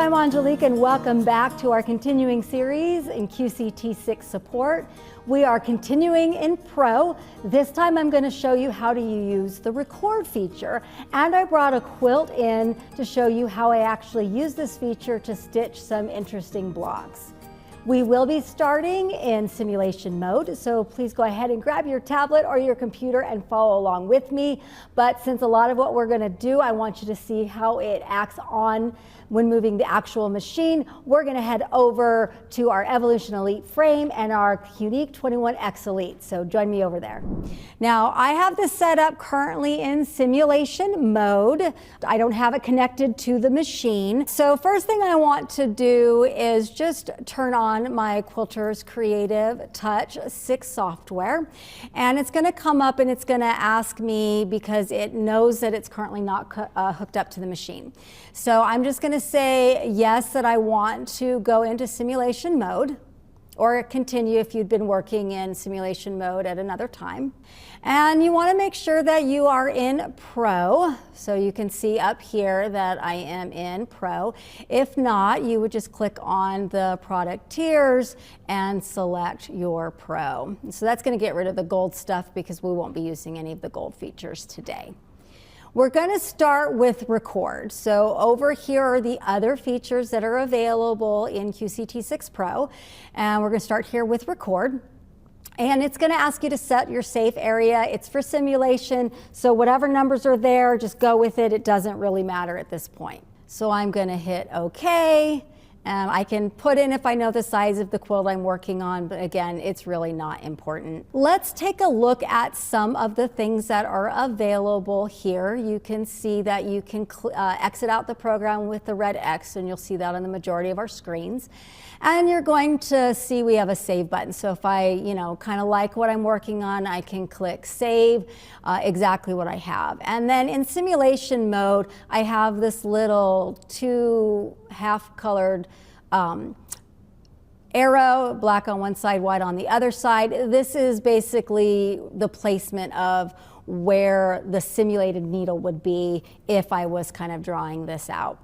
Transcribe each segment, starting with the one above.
I'm Angelique, and welcome back to our continuing series in QCT6 support. We are continuing in Pro. This time I'm going to show you how to use the record feature, and I brought a quilt in to show you how I actually use this feature to stitch some interesting blocks. We will be starting in simulation mode, so please go ahead and grab your tablet or your computer and follow along with me. But since a lot of what we're going to do, I want you to see how it acts on when moving the actual machine. We're going to head over to our Evolution Elite frame and our Unique 21X Elite, so join me over there. Now, I have this set up currently in simulation mode. I don't have it connected to the machine. So first thing I want to do is just turn on my Quilter's Creative Touch 6 software, and it's going to come up and it's going to ask me, because it knows that it's currently not hooked up to the machine. So I'm just going to say yes, that I want to go into simulation mode, or continue if you'd been working in simulation mode at another time. And you want to make sure that you are in Pro. So you can see up here that I am in Pro. If not, you would just click on the product tiers and select your Pro. So that's going to get rid of the gold stuff, because we won't be using any of the gold features today. We're going to start with record. So over here are the other features that are available in QCT6 Pro. And we're going to start here with record. And it's going to ask you to set your safe area. It's for simulation, so whatever numbers are there, just go with it. It doesn't really matter at this point. So I'm going to hit OK. I can put in if I know the size of the quilt I'm working on, but again, it's really not important. Let's take a look at some of the things that are available here. You can see that you can exit out the program with the red X, and you'll see that on the majority of our screens. And you're going to see we have a save button. So if I, kind of like what I'm working on, I can click save exactly what I have. And then in simulation mode, I have this little two half-colored arrow, black on one side, white on the other side. This is basically the placement of where the simulated needle would be if I was kind of drawing this out.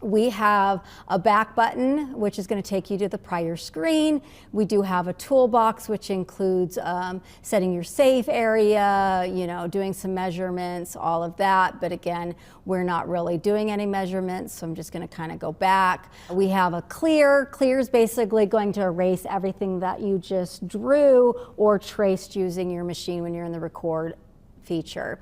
We have a back button, which is going to take you to the prior screen. We do have a toolbox, which includes setting your safe area, doing some measurements, all of that. But again, we're not really doing any measurements, so I'm just going to kind of go back. We have a clear. Clear is basically going to erase everything that you just drew or traced using your machine when you're in the record feature.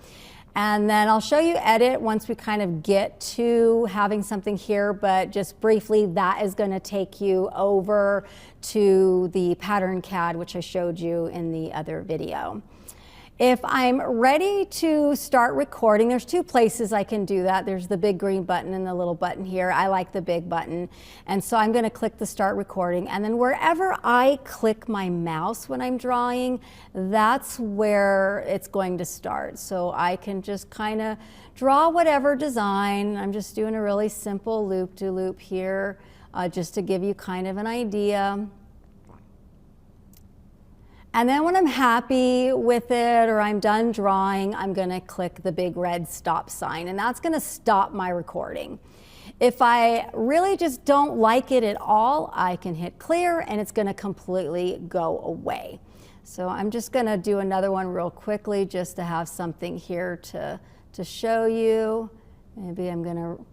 And then I'll show you edit once we kind of get to having something here, but just briefly, that is going to take you over to the pattern CAD, which I showed you in the other video. If I'm ready to start recording, there's two places I can do that. There's the big green button and the little button here. I like the big button. And so I'm going to click the start recording. And then wherever I click my mouse when I'm drawing, that's where it's going to start. So I can just kind of draw whatever design. I'm just doing a really simple loop-de-loop here, just to give you kind of an idea. And then when I'm happy with it, or I'm done drawing, I'm going to click the big red stop sign, and that's going to stop my recording. If I really just don't like it at all, I can hit clear, and it's going to completely go away. So I'm just going to do another one real quickly, just to have something here to show you. Maybe I'm going to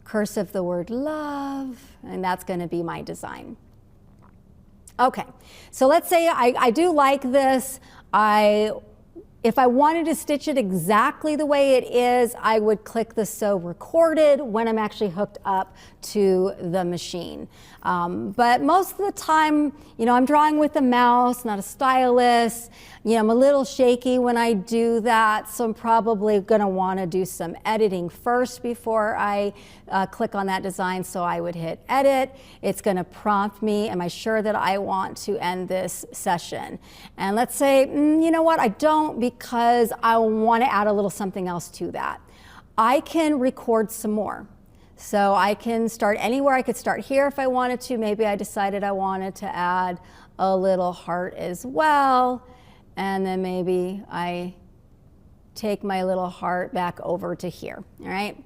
cursive the word love, and that's going to be my design. Okay, so let's say I do like this. If I wanted to stitch it exactly the way it is, I would click the So Recorded when I'm actually hooked up to the machine. But most of the time, I'm drawing with a mouse, not a stylus. I'm a little shaky when I do that, so I'm probably going to want to do some editing first before I click on that design. So I would hit Edit. It's going to prompt me, am I sure that I want to end this session? And let's say, you know what, I don't, because I want to add a little something else to that. I can record some more. So I can start anywhere. I could start here if I wanted to. Maybe I decided I wanted to add a little heart as well. And then maybe I take my little heart back over to here, all right?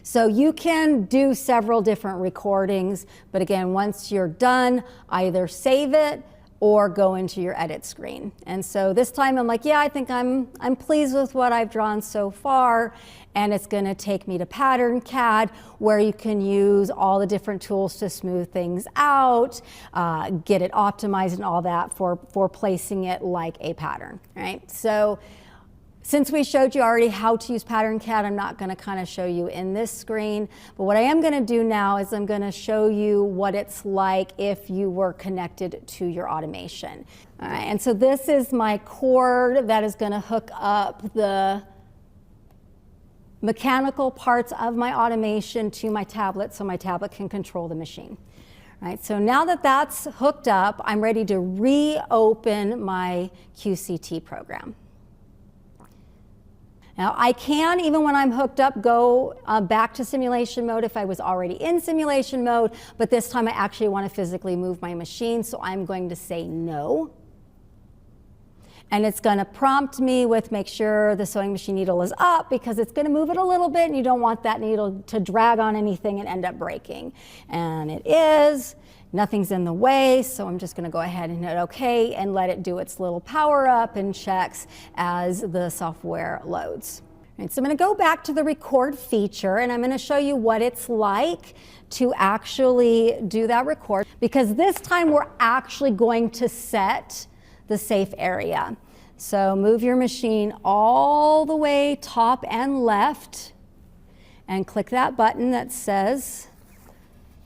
So you can do several different recordings, but again, once you're done, either save it or go into your edit screen. And so this time I'm like, yeah, I think I'm pleased with what I've drawn so far. And it's gonna take me to Pattern CAD, where you can use all the different tools to smooth things out, get it optimized and all that for placing it like a pattern, right? So since we showed you already how to use Pattern CAD, I'm not going to kind of show you in this screen, but what I am going to do now is I'm going to show you what it's like if you were connected to your automation. All right, and so this is my cord that is going to hook up the mechanical parts of my automation to my tablet so my tablet can control the machine. All right, so now that that's hooked up, I'm ready to reopen my QCT program. Now I can, even when I'm hooked up, go back to simulation mode if I was already in simulation mode, but this time I actually want to physically move my machine, so I'm going to say no. And it's going to prompt me with make sure the sewing machine needle is up, because it's going to move it a little bit and you don't want that needle to drag on anything and end up breaking. And it is. Nothing's in the way, so I'm just going to go ahead and hit OK and let it do its little power up and checks as the software loads. Right, so I'm going to go back to the record feature and I'm going to show you what it's like to actually do that record, because this time we're actually going to set the safe area. So move your machine all the way top and left and click that button that says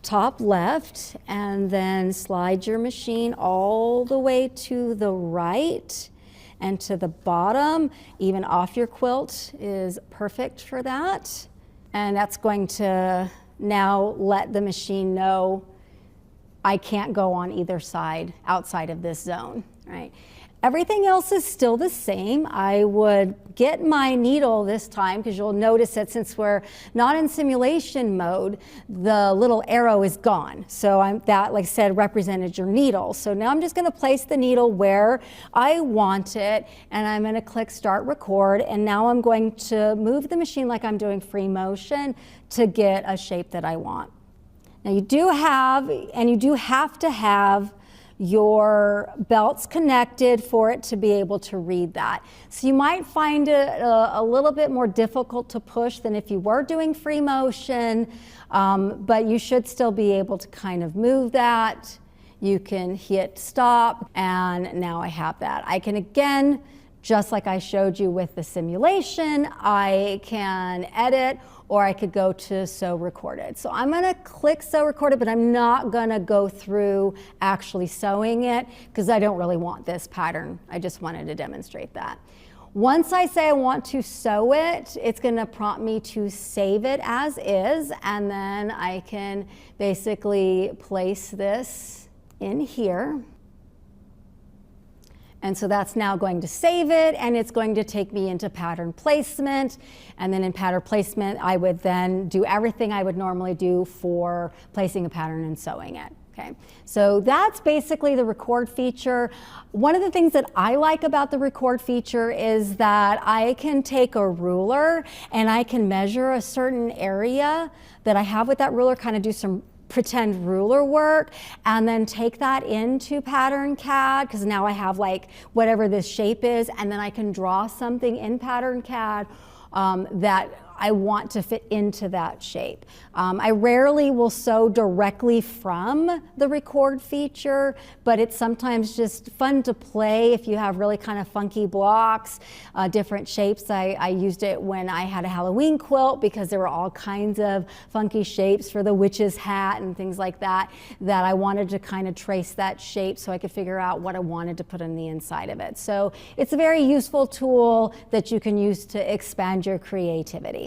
top left, and then slide your machine all the way to the right and to the bottom. Even off your quilt is perfect for that. And that's going to now let the machine know I can't go on either side outside of this zone, right? Everything else is still the same. I would get my needle this time, because you'll notice that since we're not in simulation mode, the little arrow is gone. So that, like I said, represented your needle. So now I'm just going to place the needle where I want it, and I'm going to click Start Record. And now I'm going to move the machine like I'm doing free motion to get a shape that I want. Now you do have to have your belts connected for it to be able to read that. So you might find it a little bit more difficult to push than if you were doing free motion, but you should still be able to kind of move that. You can hit stop, and now I have that. I can, again, just like I showed you with the simulation, I can edit, or I could go to sew recorded. So I'm gonna click sew recorded, but I'm not gonna go through actually sewing it, because I don't really want this pattern. I just wanted to demonstrate that. Once I say I want to sew it, it's gonna prompt me to save it as is, and then I can basically place this in here. And so that's now going to save it, and it's going to take me into pattern placement. And then in pattern placement, I would then do everything I would normally do for placing a pattern and sewing it. Okay, so that's basically the record feature. One of the things that I like about the record feature is that I can take a ruler and I can measure a certain area that I have with that ruler, kind of do some pretend ruler work, and then take that into Pattern CAD, because now I have like whatever this shape is, and then I can draw something in Pattern CAD that I want to fit into that shape. I rarely will sew directly from the record feature, but it's sometimes just fun to play if you have really kind of funky blocks, different shapes. I used it when I had a Halloween quilt, because there were all kinds of funky shapes for the witch's hat and things like that, that I wanted to kind of trace that shape so I could figure out what I wanted to put on the inside of it. So it's a very useful tool that you can use to expand your creativity.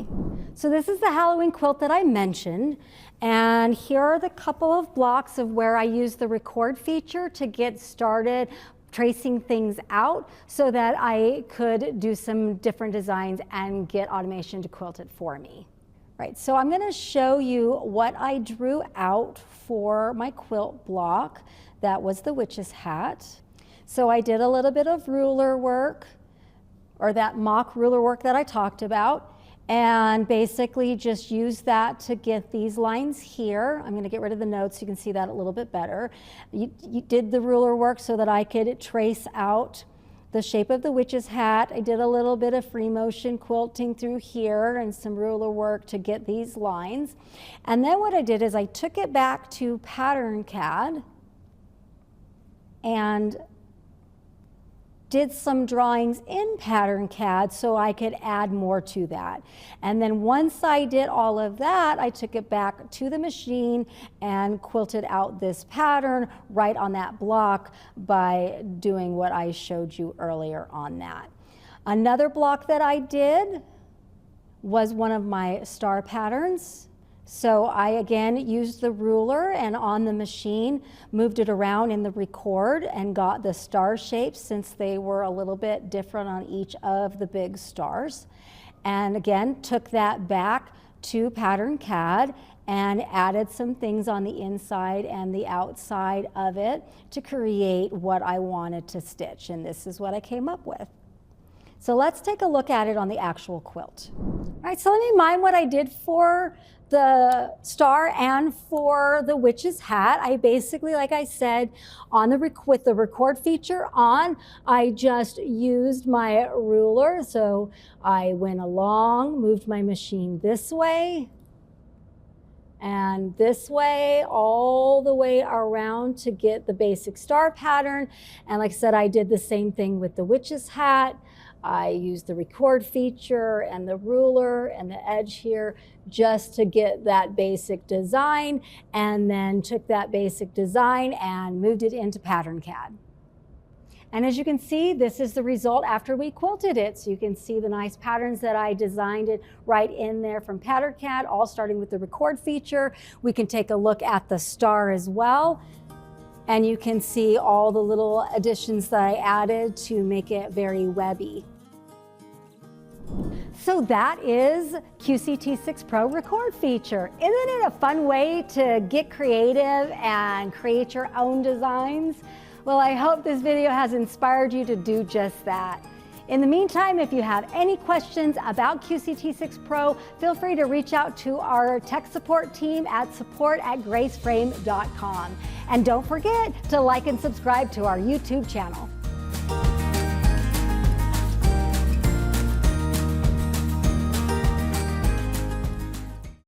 So this is the Halloween quilt that I mentioned, and here are the couple of blocks of where I use the record feature to get started tracing things out so that I could do some different designs and get automation to quilt it for me. Right, so I'm going to show you what I drew out for my quilt block. That was the witch's hat. So I did a little bit of ruler work, or that mock ruler work that I talked about. and basically just use that to get these lines here. I'm going to get rid of the notes so you can see that a little bit better. You did the ruler work so that I could trace out the shape of the witch's hat. I did a little bit of free motion quilting through here and some ruler work to get these lines. And then what I did is I took it back to Pattern CAD and did some drawings in Pattern CAD so I could add more to that. And then once I did all of that, I took it back to the machine and quilted out this pattern right on that block by doing what I showed you earlier on that. Another block that I did was one of my star patterns. So I again used the ruler and on the machine moved it around in the record and got the star shapes since they were a little bit different on each of the big stars. And again, took that back to Pattern CAD and added some things on the inside and the outside of it to create what I wanted to stitch. And this is what I came up with. So let's take a look at it on the actual quilt. All right, so let me mime what I did for the star and for the witch's hat. I basically, like I said, on the with the record feature on, I just used my ruler. So I went along, moved my machine this way and this way, all the way around to get the basic star pattern. And like I said, I did the same thing with the witch's hat. I used the record feature and the ruler and the edge here just to get that basic design, and then took that basic design and moved it into Pattern CAD. And as you can see, this is the result after we quilted it. So you can see the nice patterns that I designed it right in there from Pattern CAD, all starting with the record feature. We can take a look at the star as well. And you can see all the little additions that I added to make it very webby. So that is QCT6 Pro record feature. Isn't it a fun way to get creative and create your own designs? Well, I hope this video has inspired you to do just that. In the meantime, if you have any questions about QCT6 Pro, feel free to reach out to our tech support team at support@graceframe.com. And don't forget to like and subscribe to our YouTube channel.